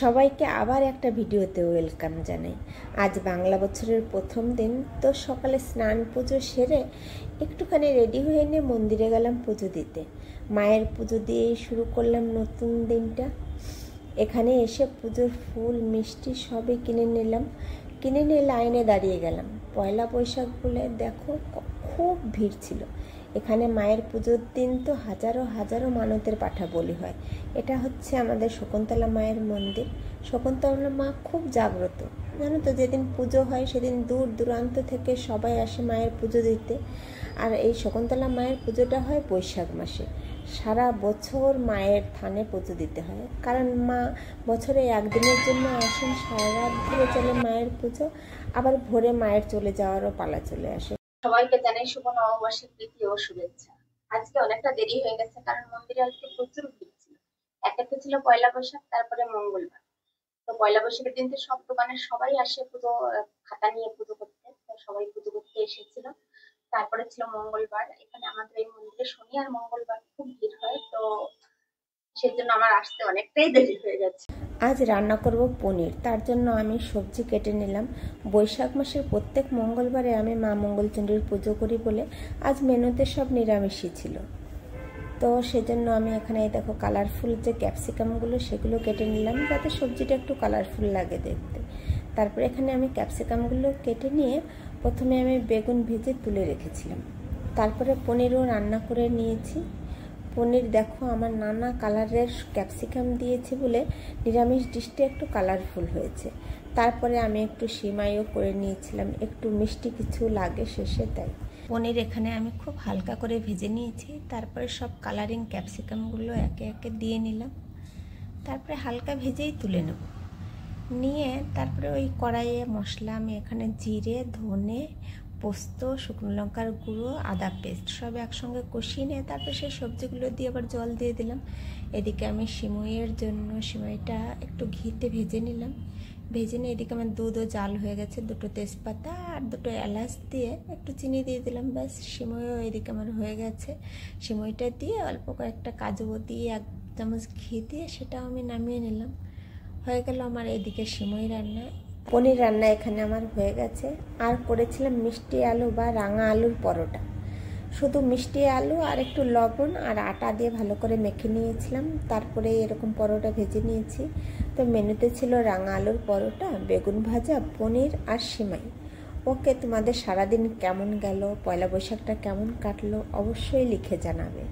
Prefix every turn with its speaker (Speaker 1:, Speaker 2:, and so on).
Speaker 1: সবাইকে আবার একটা ভিডিওতে ওয়েলকাম জানাই। আজ বাংলা বছরের প্রথম দিন, তো সকালে স্নান পুজো সেরে একটুখানি রেডি হয়ে নিয়ে মন্দিরে গেলাম পুজো দিতে। মায়ের পুজো দিয়েই শুরু করলাম নতুন দিনটা। এখানে এসে পুজোর ফুল মিষ্টি সবই কিনে নিলাম। কিনে নিয়ে লাইনে দাঁড়িয়ে গেলাম। পয়লা বৈশাখ বলে দেখো খুব ভিড় ছিল। এখানে মায়ের পুজোর দিন তো হাজারো হাজারো মানতের পাঠা বলি হয়। এটা হচ্ছে আমাদের শকুন্তলা মায়ের মন্দির। শকুন্তলা মা খুব জাগ্রত, জানো তো। যেদিন পুজো হয় সেদিন দূর দূরান্ত থেকে সবাই আসে মায়ের পুজো দিতে। আর এই শকুন্তলা মায়ের পুজোটা হয় বৈশাখ মাসে। সারা বছর মায়ের থানে পুজো দিতে হয়, কারণ মা বছরে একদিনের জন্য আসেন। সারা রাত ধরে চলে মায়ের পুজো, আবার ভোরে মায়ের চলে যাওয়ারও পালা চলে আসে।
Speaker 2: সবাইকে জানাই শুভ নববর্ষের প্রীতি ও শুভেচ্ছা। আজকে অনেকটা দেরি হয়ে গেছে, কারণ মন্দিরে আজকে প্রচুর ভিড় ছিল। একটা ছিল পয়লা বৈশাখ, তারপরে মঙ্গলবার। তো পয়লা বৈশাখের দিন তো সব দোকানের সবাই আসে পুজো খাতা নিয়ে পুজো করতে, তো সবাই পুজো করতে এসেছিল। তারপরে ছিল মঙ্গলবার। এখানে আমাদের এই মন্দিরে শনি আর মঙ্গলবার খুব ভিড় হয়, তো সেজন্য আমার আসতে অনেকটাই দেরি হয়ে গেছে।
Speaker 1: আজ রান্না করব পনির। তার জন্য আমি সবজি কেটে নিলাম। বৈশাখ মাসের প্রত্যেক মঙ্গলবারে আমি মা মঙ্গলচণ্ডীর পুজো করি বলে আজ মেনুতে সব নিরামিষই ছিল। তো সেজন্য আমি এখানে দেখো কালারফুল যে ক্যাপসিকামগুলো সেগুলো কেটে নিলাম, যাতে সবজিটা একটু কালারফুল লাগে দেখতে। তারপরে এখানে আমি ক্যাপসিকামগুলো কেটে নিয়ে প্রথমে আমি বেগুন ভেজে তুলে রেখেছিলাম। তারপরে পনিরও রান্না করে নিয়েছি। পনির দেখো আমার নানা কালারের ক্যাপসিকাম দিয়েছি বলে নিরামিষ ডিশটা একটু কালারফুল হয়েছে। তারপরে আমি একটু সিমাইও করে নিয়েছিলাম, একটু মিষ্টি কিছু লাগে শেষে, তাই। পনির এখানে আমি খুব হালকা করে ভেজে নিয়েছি। তারপরে সব কালারিং ক্যাপসিকামগুলো একে একে দিয়ে নিলাম। তারপরে হালকা ভেজেই তুলে নেব। নিয়ে তারপরে ওই কড়াইয়ে মশলা আমি এখানে জিরে, ধনে, পোস্ত, শুকনো লঙ্কার গুঁড়ো, আদা পেস্ট সব একসঙ্গে কষিয়ে নিয়ে তারপরে সেই সবজিগুলো দিয়ে আবার জল দিয়ে দিলাম। এদিকে আমি সিমইয়ের জন্য সিমইটা একটু ঘিতে ভেজে নিলাম। ভেজে নিয়ে এদিকে আমার দুধও জাল হয়ে গেছে। দুটো তেজপাতা আর দুটো এলাচ দিয়ে একটু চিনি দিয়ে দিলাম, ব্যাস সিমইও এদিকে আমার হয়ে গেছে। সিমইটা দিয়ে অল্প কয়েকটা কাজু দিয়ে 1 চামচ ঘি দিয়ে সেটাও আমি নামিয়ে নিলাম। হয়ে গেল আমার এদিকে সিমই রান্না। পনির রান্না এখানে আমার হয়ে গেছে। আর করেছিলাম মিষ্টি আলু বা রাঙা আলুর পরোটা। শুধু মিষ্টি আলু আর একটু লবণ আর আটা দিয়ে ভালো করে মেখে নিয়েছিলাম। তারপরে এরকম পরোটা ভেজে নিয়েছি। তো মেনুতে ছিল রাঙা আলুর পরোটা, বেগুন ভাজা, পনির আর সিমাই। ওকে, তোমাদের সারাদিন কেমন গেল, পয়লা বৈশাখটা কেমন কাটলো অবশ্যই লিখে জানাবে।